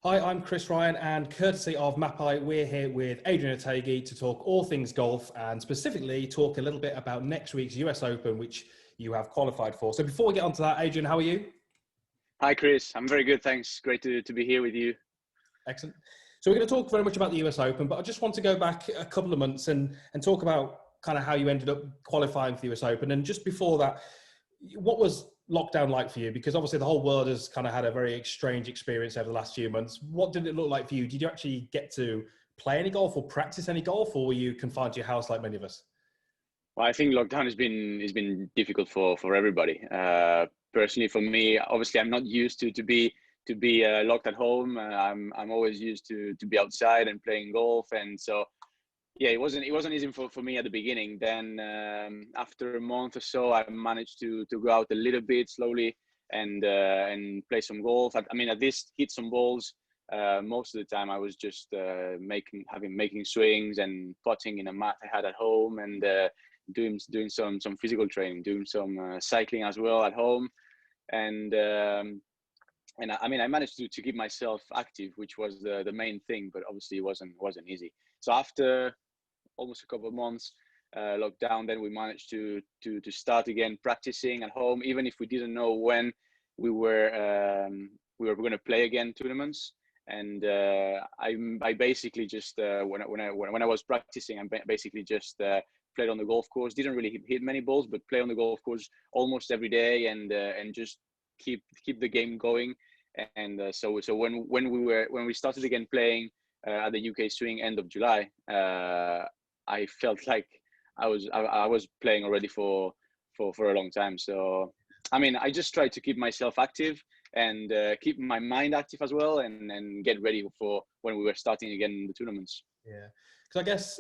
Hi, I'm Chris Ryan, and courtesy of Mapai, we're here with Adrian Otaegui to talk all things golf and specifically talk a little bit about next week's US Open, which you have qualified for. So before we get onto that, Adrian, how are you? Hi, Chris. I'm very good. Thanks. Great to be here with you. Excellent. So we're going to talk very much about the US Open, but I just want to go back a couple of months and talk about kind of how you ended up qualifying for the US Open. And just before that, what was lockdown like for you? Because obviously the whole world has kind of had a very strange experience over the last few months. What did it look like for you? Did you actually get to play any golf or practice any golf, or were you confined to your house like many of us? Well, I think lockdown has been difficult for everybody. Personally, for me, obviously, I'm not used to be locked at home. I'm always used to be outside and playing golf, and so yeah, it wasn't easy for me at the beginning. Then after a month or so, I managed to go out a little bit slowly and play some golf. I mean, at least hit some balls. Most of the time, I was just making swings and putting in a mat I had at home, and doing some physical training, doing some cycling as well at home, and I mean, I managed to keep myself active, which was the main thing, but obviously it wasn't easy. So after almost a couple of months lockdown, then we managed to start again practicing at home, even if we didn't know when we were going to play again tournaments. And I basically just when I was practicing, I basically just played on the golf course. Didn't really hit many balls, but play on the golf course almost every day, and just keep the game going. And so when we started again playing at the UK Swing end of July, I felt like I was playing already for a long time. So I mean, I just try to keep myself active and keep my mind active as well, and get ready for when we were starting again the tournaments. Yeah, because I guess,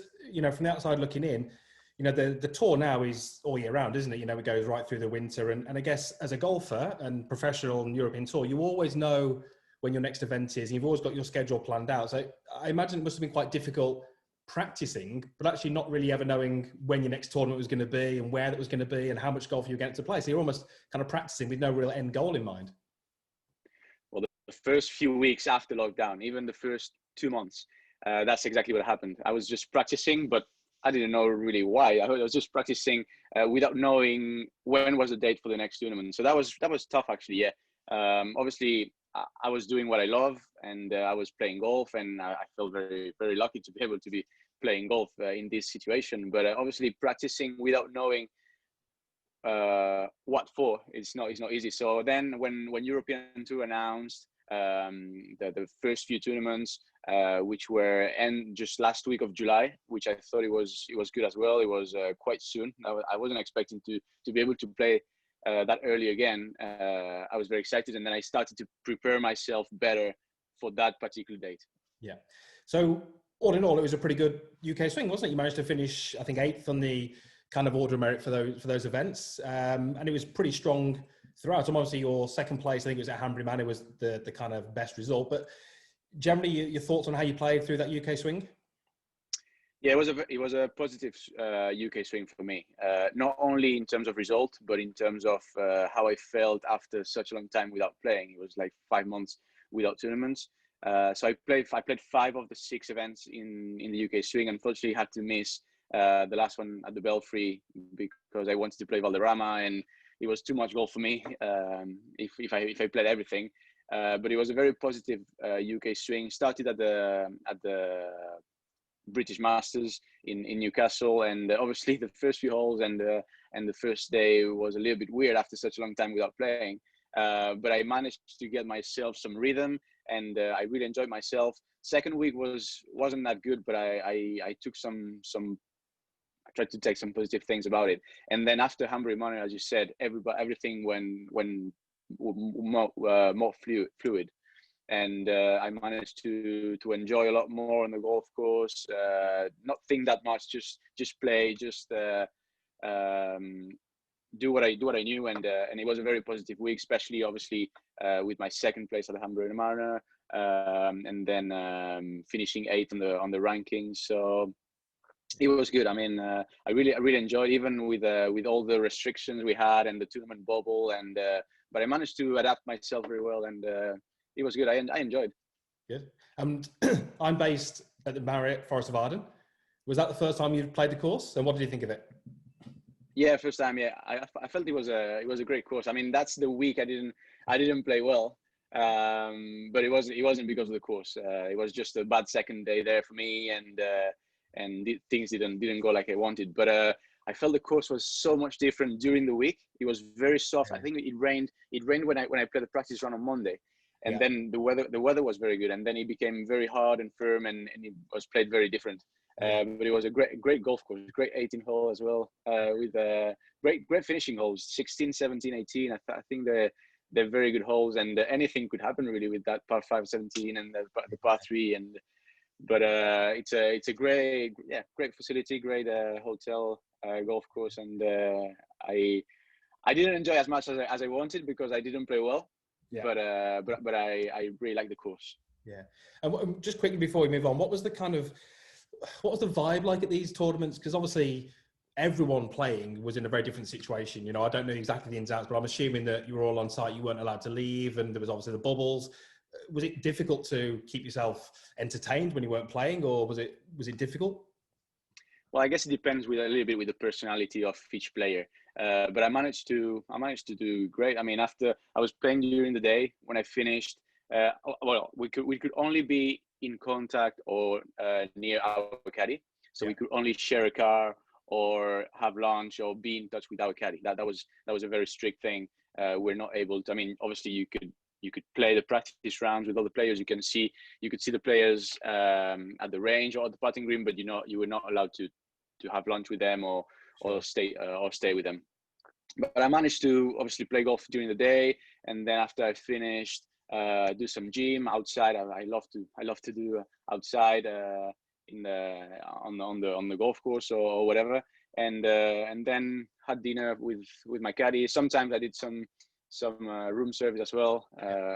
from the outside looking in, the tour now is all year round, isn't it? It goes right through the winter. And I guess as a golfer and professional and European tour, you always know when your next event is, and you've always got your schedule planned out. So I imagine it must have been quite difficult practicing, but actually not really ever knowing when your next tournament was going to be and where that was going to be and how much golf you were getting to play. So you're almost kind of practicing with no real end goal in mind. Well, the first few weeks after lockdown, even the first 2 months, that's exactly what happened. I was just practicing, but I didn't know really why. I was just practicing without knowing when was the date for the next tournament. So that was tough, actually. Yeah. Obviously, I was doing what I love, and I was playing golf, and I felt very, very lucky to be able to be playing golf in this situation. But obviously, practicing without knowing what for, it's not easy. So then when European Tour announced the first few tournaments, which were end just last week of July, which I thought it was good as well. It was quite soon. I wasn't expecting to be able to play that early again. I was very excited, and then I started to prepare myself better for that particular date. Yeah. So all in all, it was a pretty good UK swing, wasn't it? You managed to finish, I think, eighth on the kind of order of merit for those events, and it was pretty strong throughout. And obviously, your second place, I think it was at Hanbury Manor, was the kind of best result. But generally, your thoughts on how you played through that UK swing? Yeah, it was a positive UK swing for me. Not only in terms of result, but in terms of how I felt after such a long time without playing. It was like 5 months without tournaments. So I played 5 of the 6 events in the UK swing. Unfortunately, had to miss the last one at the Belfry because I wanted to play Valderrama, and it was too much golf for me if I played everything. But it was a very positive UK swing. Started at the British Masters in Newcastle, and obviously the first few holes and the first day was a little bit weird after such a long time without playing. But I managed to get myself some rhythm, and I really enjoyed myself. Second week wasn't that good, but I took some. I tried to take some positive things about it, and then after Hanbury Manor, as you said, everything went more fluid, and I managed to enjoy a lot more on the golf course. Not think that much, just play, just do what I knew, and it was a very positive week, especially obviously with my second place at the Hamburger Mariner, and then finishing 8th on the rankings. So it was good. I mean, I really enjoyed, even with all the restrictions we had and the tournament bubble, and but I managed to adapt myself very well, and it was good. I enjoyed. Good. And I'm based at the Marriott Forest of Arden. Was that the first time you played the course? And what did you think of it? Yeah, first time. Yeah, I felt it was a great course. I mean, that's the week I didn't play well, but it wasn't because of the course. It was just a bad second day there for me, and things didn't go like I wanted. But I felt the course was so much different during the week. It was very soft. I think it rained. It rained when I played the practice run on Monday, and then the weather was very good, and then it became very hard and firm, and it was played very different. But it was a great golf course, great 18 hole as well, with great finishing holes, 16, 17, 18. I think they're very good holes, and anything could happen really with that par 5, 17, and the par 3. But it's a great facility, great hotel, golf course, and I didn't enjoy as much as I wanted because I didn't play well. Yeah. But I really like the course. Yeah. And just quickly before we move on, what was the vibe like at these tournaments? Because obviously everyone playing was in a very different situation. You know, I don't know exactly the ins and outs, but I'm assuming that you were all on site, you weren't allowed to leave, and there was obviously the bubbles. Was it difficult to keep yourself entertained when you weren't playing, or was it difficult? Well, I guess it depends a little bit with the personality of each player. But I managed to do great. I mean, after I was playing during the day, when I finished, we could only be in contact or near our caddy, so we could only share a car or have lunch or be in touch with our caddy. That was a very strict thing. We're not able to. I mean, obviously you could play the practice rounds with other players. You could see the players at the range or at the putting green, but you were not allowed to have lunch with them or stay with them. But I managed to obviously play golf during the day, and then after I finished, do some gym outside. I love to do outside on the golf course or whatever, and then had dinner with my caddy. Sometimes I did some room service as well.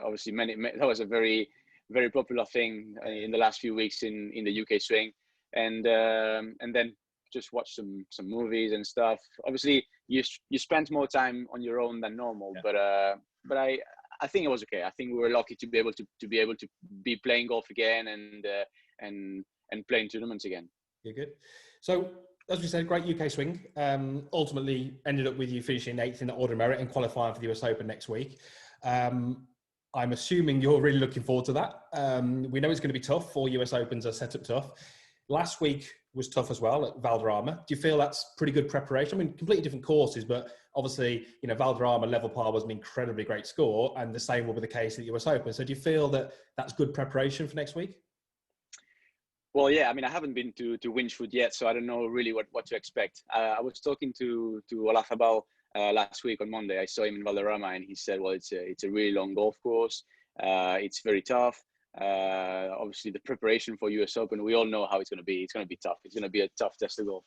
Obviously, that was a very very popular thing in the last few weeks in the UK swing, and then just watch some movies and stuff. Obviously, you spent more time on your own than normal, but I think it was okay. I think we were lucky to be able to be playing golf again and playing tournaments again. You're good. So, as we said, great UK swing. Ultimately, ended up with you finishing 8th in the Order of Merit and qualifying for the US Open next week. I'm assuming you're really looking forward to that. We know it's going to be tough. 4 US Opens are set up tough. Last week was tough as well at Valderrama. Do you feel that's pretty good preparation? I mean, completely different courses, but obviously, you know, Valderrama level par was an incredibly great score, and the same will be the case at the US Open. So do you feel that that's good preparation for next week? Well, yeah, I mean, I haven't been to Winchfoot yet, so I don't know really what to expect. I was talking to Olazabal last week on Monday. I saw him in Valderrama, and he said, well, it's a really long golf course. It's very tough. Obviously, the preparation for US Open, we all know how it's going to be. It's going to be tough. It's going to be a tough test of golf.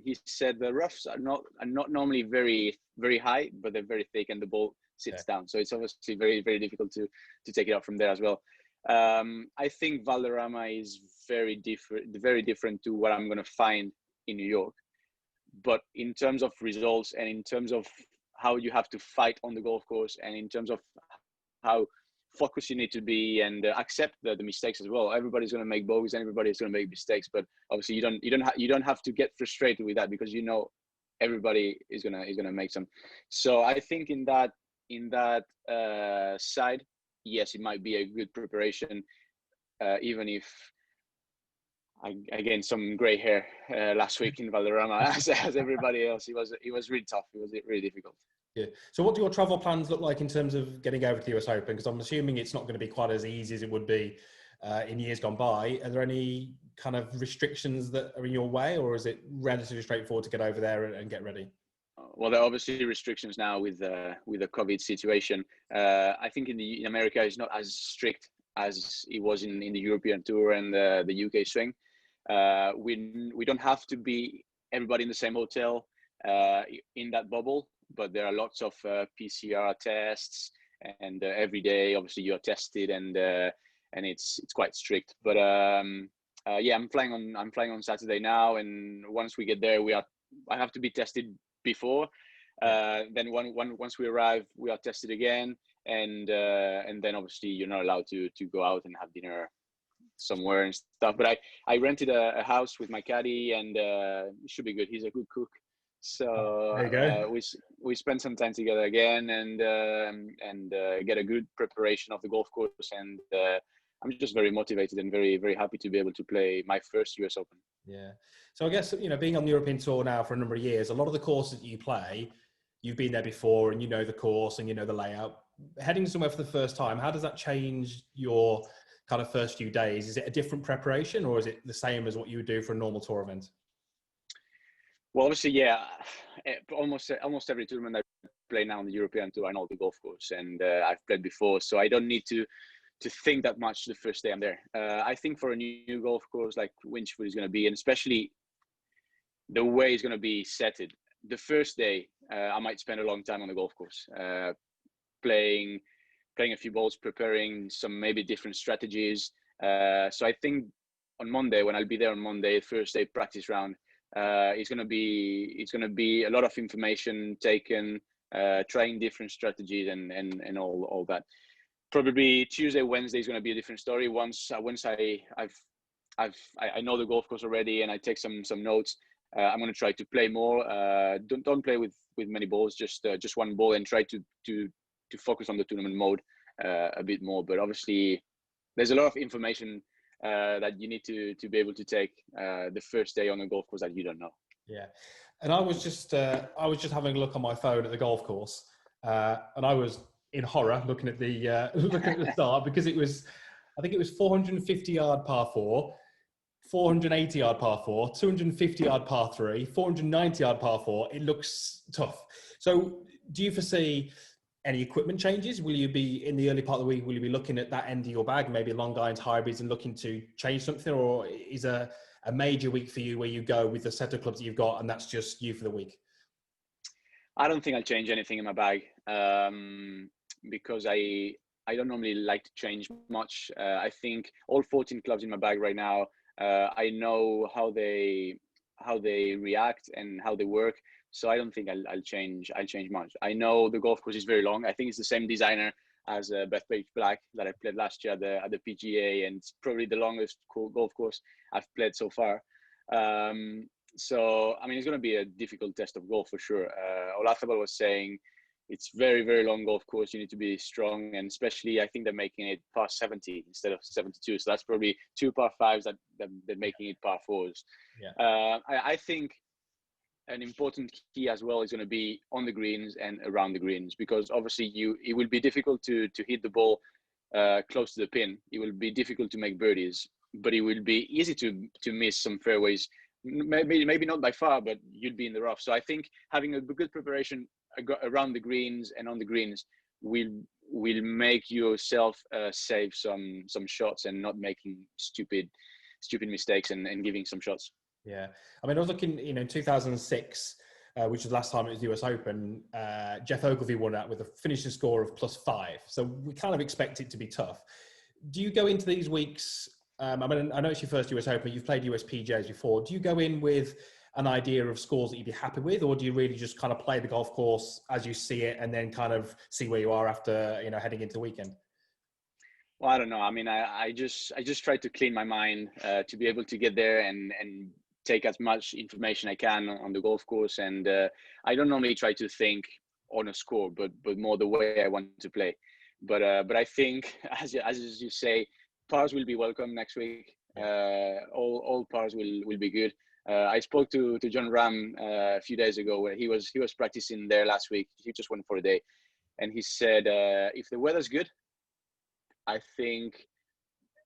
He said the roughs are not normally very very high, but they're very thick, and the ball sits down. So it's obviously very very difficult to take it up from there as well. I think Valderrama is very different to what I'm going to find in New York. But in terms of results, and in terms of how you have to fight on the golf course, and in terms of how focused you need to be, and accept the mistakes as well. Everybody's going to make bogeys, and everybody's going to make mistakes. But obviously, you don't have to get frustrated with that, because you know everybody is gonna make some. So I think in that side, yes, it might be a good preparation, even if I gained some gray hair last week in Valderrama as everybody else. It was really tough. It was really difficult. Yeah. So what do your travel plans look like in terms of getting over to the US Open? Because I'm assuming it's not going to be quite as easy as it would be in years gone by. Are there any kind of restrictions that are in your way, or is it relatively straightforward to get over there and get ready? Well, there are obviously restrictions now with the COVID situation. I think in America it's not as strict as it was in the European Tour and the UK swing. We don't have to be everybody in the same hotel in that bubble, but there are lots of PCR tests, and every day obviously you're tested, and it's quite strict. But yeah, I'm flying on Saturday now, and once we get there, I have to be tested before. Then once we arrive, we are tested again, and then obviously you're not allowed to go out and have dinner somewhere and stuff. But I rented a house with my caddy, and it should be good. He's a good cook, so There you go. we spent some time together again, and get a good preparation of the golf course, and I'm just very motivated and very, very happy to be able to play my first US Open. Yeah. So I guess, being on the European Tour now for a number of years, a lot of the courses that you play, you've been there before and you know the course and you know the layout. Heading somewhere for the first time, how does that change your kind of first few days? Is it a different preparation, or is it the same as what you would do for a normal tour event? Well, obviously, yeah, almost every tournament I play now on the European Tour, I know the golf course, and I've played before, so I don't need to think that much the first day I'm there. I think for a new golf course like Winchfoot is going to be, and especially the way it's going to be setted, the first day I might spend a long time on the golf course, playing a few balls, preparing some maybe different strategies. So I think on Monday, when I'll be there on Monday, first day practice round, it's going to be a lot of information taken, trying different strategies and all that. Probably Tuesday, Wednesday is going to be a different story. Once I know the golf course already and I take some notes, I'm going to try to play more. Don't play with many balls, just one ball, and try to focus on the tournament mode a bit more. But obviously, there's a lot of information that you need to be able to take the first day on a golf course that you don't know. Yeah, and I was just having a look on my phone at the golf course, and I was in horror looking at the start, because I think it was 450 yard par 4, 480 yard par 4, 250 yard par 3, 490 yard par 4. It looks tough. So do you foresee any equipment changes? Will you be, in the early part of the week, will you be looking at that end of your bag, maybe long irons, hybrids, and looking to change something? Or is a major week for you where you go with the set of clubs that you've got and that's just you for the week? I don't think I'll change anything in my bag, because I don't normally like to change much. I think all 14 clubs in my bag right now, I know how they react and how they work. So I don't think I'll change much. I know the golf course is very long. I think it's the same designer as Bethpage Black that I played last year at the PGA, and it's probably the longest golf course I've played so far. So I mean, it's going to be a difficult test of golf for sure. Olathabal was saying it's very, very long golf course. You need to be strong, and especially I think they're making it par 70 instead of 72. So that's probably 2 par 5s that they're making it par 4s. Yeah. I think an important key as well is going to be on the greens and around the greens, because obviously it will be difficult to hit the ball close to the pin. It will be difficult to make birdies, but it will be easy to miss some fairways. Maybe not by far, but you'd be in the rough. So I think having a good preparation around the greens and on the greens will make yourself save some shots and not making stupid mistakes and giving some shots. Yeah, I mean, I was looking, in 2006, which was the last time it was the US Open, Jeff Ogilvy won that with a finishing score of +5. So we kind of expect it to be tough. Do you go into these weeks? I mean, I know it's your first US Open, you've played US PGAs before. Do you go in with an idea of scores that you'd be happy with, or do you really just kind of play the golf course as you see it and then kind of see where you are after, heading into the weekend? Well, I don't know. I mean, I just try to clean my mind to be able to get there and take as much information I can on the golf course. And I don't normally try to think on a score, but more the way I want to play. But I think, as you say, pars will be welcome next week. All pars will be good. I spoke to John Ram a few days ago, where he was practicing there last week. He just went for a day, and he said if the weather's good, I think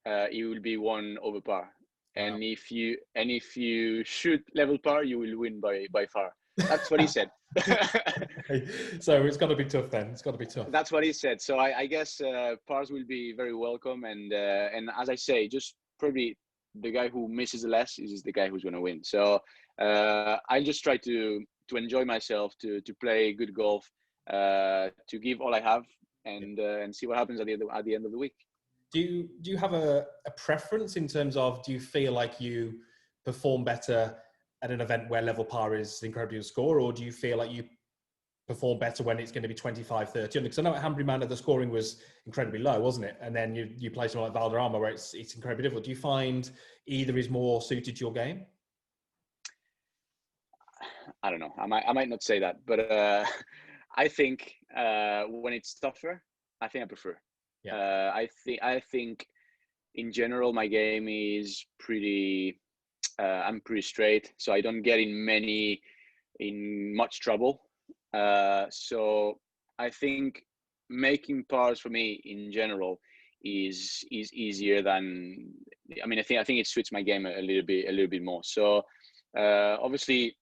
it will be 1 over par. And wow. if you shoot level par, you will win by far. That's what he said. So it's got to be tough then. It's got to be tough. That's what he said. So I guess pars will be very welcome. And as I say, just probably the guy who misses less is the guy who's going to win. So I'll just try to enjoy myself, to play good golf, to give all I have, and see what happens at the end of the week. Do you have a preference in terms of, do you feel like you perform better at an event where level par is incredibly score, or do you feel like you perform better when it's going to be 25, 30 under? Because I know at Hanbury Manor, the scoring was incredibly low, wasn't it? And then you play something like Valderrama where it's incredibly difficult. Do you find either is more suited to your game? I don't know. I might not say that, but I think when it's tougher, I think I prefer. Yeah. I think in general my game is pretty. I'm pretty straight, so I don't get in much trouble. So I think making pars for me in general is easier than. I mean, I think it suits my game a little bit more. So obviously,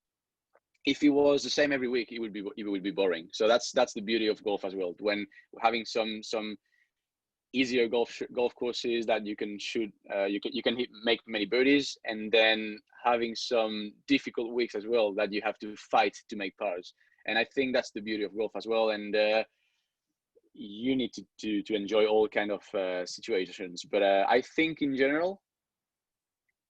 if it was the same every week, it would be boring. So that's the beauty of golf as well. When having some easier golf courses that you can shoot, you can make many birdies, and then having some difficult weeks as well that you have to fight to make pars. And I think that's the beauty of golf as well. And you need to enjoy all kind of situations. But I think in general,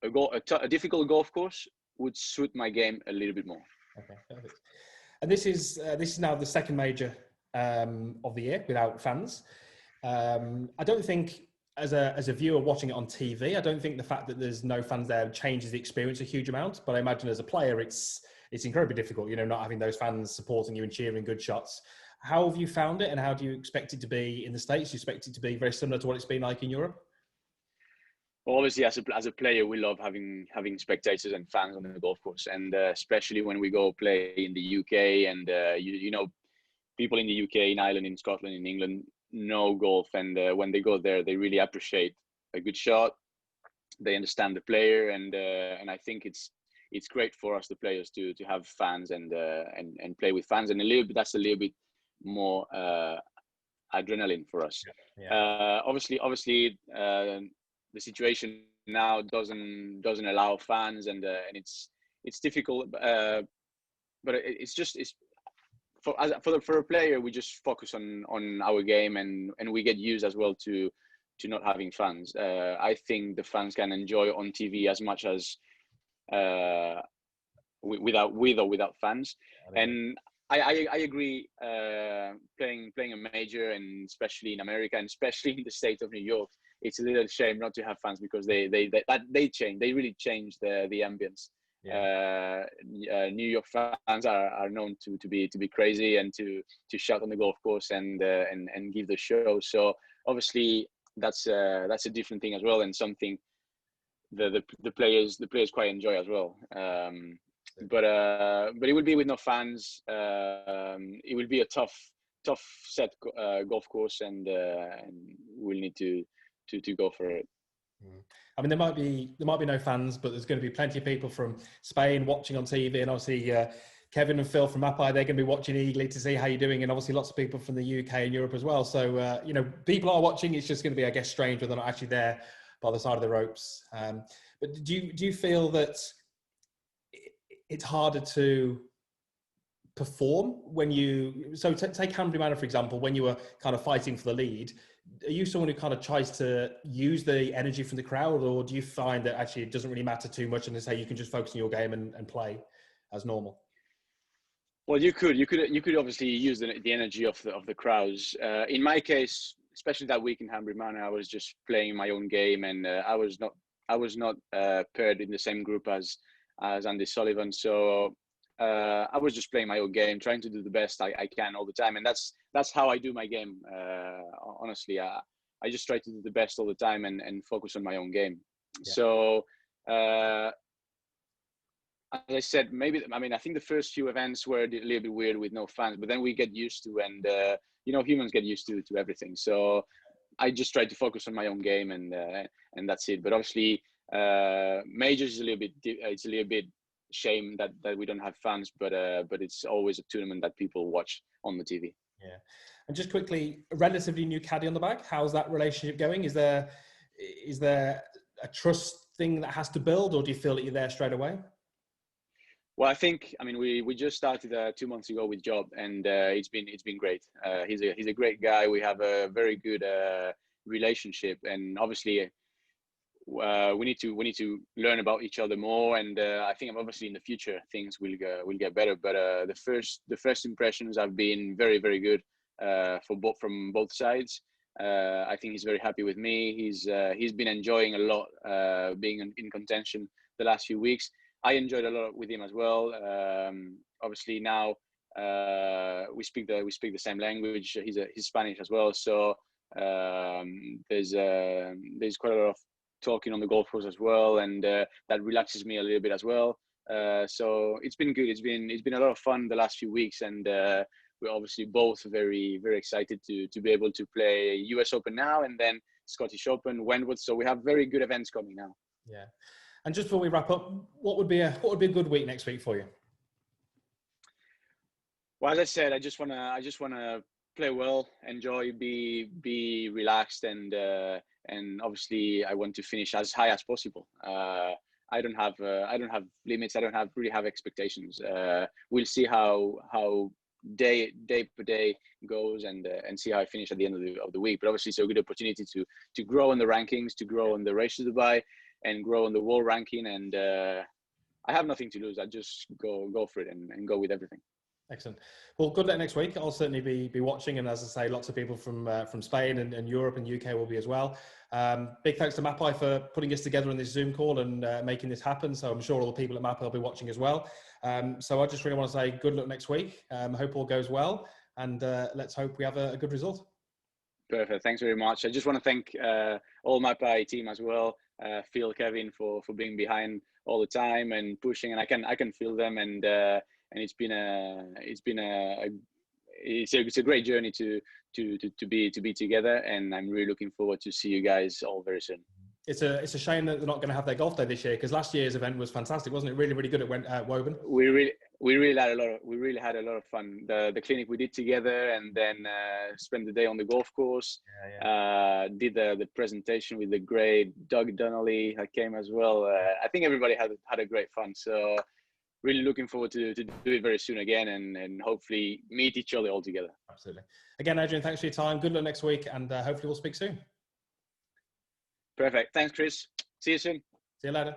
a difficult golf course would suit my game a little bit more. Okay, perfect. And this is now the second major of the year without fans. I don't think, as a viewer watching it on TV, I don't think the fact that there's no fans there changes the experience a huge amount. But I imagine as a player, it's incredibly difficult, not having those fans supporting you and cheering good shots. How have you found it, and how do you expect it to be in the States? Do you expect it to be very similar to what it's been like in Europe? Well, obviously, as a player, we love having spectators and fans on the golf course, and especially when we go play in the UK, and people in the UK, in Ireland, in Scotland, in England know golf, and when they go there, they really appreciate a good shot. They understand the player, and I think it's great for us, the players, to have fans and play with fans, and that's a little bit more adrenaline for us. Yeah. Obviously, the situation now doesn't allow fans, and it's difficult. But for a player, we just focus on our game, and we get used as well to not having fans. I think the fans can enjoy on TV as much as with or without fans. And I agree. Playing a major, and especially in America, and especially in the state of New York, it's a little shame not to have fans, because they change. They really change the ambience. Yeah. New York fans are known to be crazy and to shout on the golf course and give the show. So obviously that's a different thing as well, and something the players quite enjoy as well. But it would be with no fans. It will be a tough set golf course, and we'll need to go for it. I mean, there might be no fans, but there's going to be plenty of people from Spain watching on TV, and obviously Kevin and Phil from Mapai, they're going to be watching eagerly to see how you're doing, and obviously lots of people from the UK and Europe as well. So people are watching. It's just going to be, I guess, strange when they're not actually there by the side of the ropes. But do you feel that it's harder to perform when take Hanbury Manor, for example, when you were kind of fighting for the lead? Are you someone who kind of tries to use the energy from the crowd, or do you find that actually it doesn't really matter too much, and they say you can just focus on your game and play as normal? Well, you could obviously use the energy of the crowds. In my case, especially that week in Hanbury Manor, I was just playing my own game, and I was not paired in the same group as Andy Sullivan. So I was just playing my own game, trying to do the best I can all the time, and that's how I do my game. Honestly, I just try to do the best all the time and focus on my own game. Yeah. So as I said, I think the first few events were a little bit weird with no fans, but then we get used to, and humans get used to everything. So I just try to focus on my own game, and that's it. But obviously, majors is a little bit shame that we don't have fans, but it's always a tournament that people watch on the TV. Yeah. And just quickly, a relatively new caddy on the bag. How's that relationship going? Is there a trust thing that has to build, or do you feel that you're there straight away? Well, we just started 2 months ago with Job, and it's been great. He's a great guy. We have a very good relationship, and obviously we need to learn about each other more, and I think obviously in the future things will get better. But the first impressions have been very, very good from both sides. I think he's very happy with me. He's been enjoying a lot being in contention the last few weeks. I enjoyed a lot with him as well. Obviously now we speak the same language. He's Spanish as well, so there's quite a lot of talking on the golf course as well, and that relaxes me a little bit as well. So it's been good. It's been a lot of fun the last few weeks, and we're obviously both very, very excited to be able to play US Open now, and then Scottish Open, Wentworth. So we have very good events coming now. Yeah. And just before we wrap up, what would be a good week next week for you? Well, as I said, I just wanna play well, enjoy, be relaxed, and obviously I want to finish as high as possible. I don't have limits. I don't really have expectations. We'll see how day per day goes, and see how I finish at the end of the week. But obviously, it's a good opportunity to grow in the rankings, to grow in the race to Dubai, and grow in the world ranking. And I have nothing to lose. I just go for it and go with everything. Excellent. Well, good luck next week. I'll certainly be watching, and as I say, lots of people from Spain and Europe and UK will be as well. Big thanks to Mapai for putting us together on this Zoom call and making this happen. So I'm sure all the people at Mapai will be watching as well. So I just really want to say good luck next week. Hope all goes well, and let's hope we have a good result. Perfect. Thanks very much. I just want to thank all Mapai team as well. Phil, Kevin for being behind all the time and pushing, and I can feel them, and it's a great journey to be together, and I'm really looking forward to see you guys all very soon. It's a shame that they're not going to have their golf day this year, because last year's event was fantastic, wasn't it? Really, really good at Woburn. We really had a lot of fun. The clinic we did together, and then spent the day on the golf course. Did the presentation with the great Doug Donnelly that came as well. I think everybody had a great fun. So really looking forward to do it very soon again, and hopefully meet each other all together. Absolutely. Again, Adrian, thanks for your time. Good luck next week, and hopefully we'll speak soon. Perfect. Thanks, Chris. See you soon. See you later.